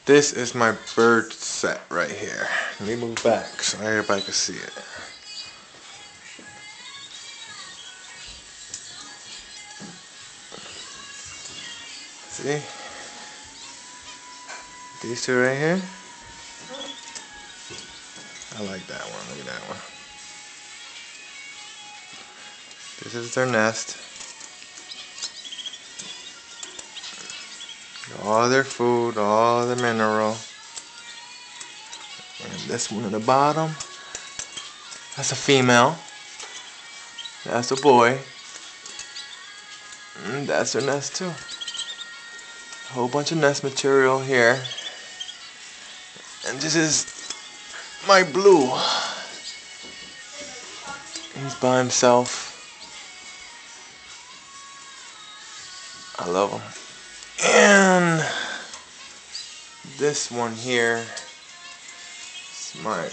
This is my bird set right here. Let me move back so everybody can see it. See? These two right here. I like that one. Look at that one. This is their nest. All their food, all the mineral. And this one at the bottom, that's a female. That's a boy. And that's their nest too. A whole bunch of nest material here. And this is my blue. He's by himself. I love him. And this one here is my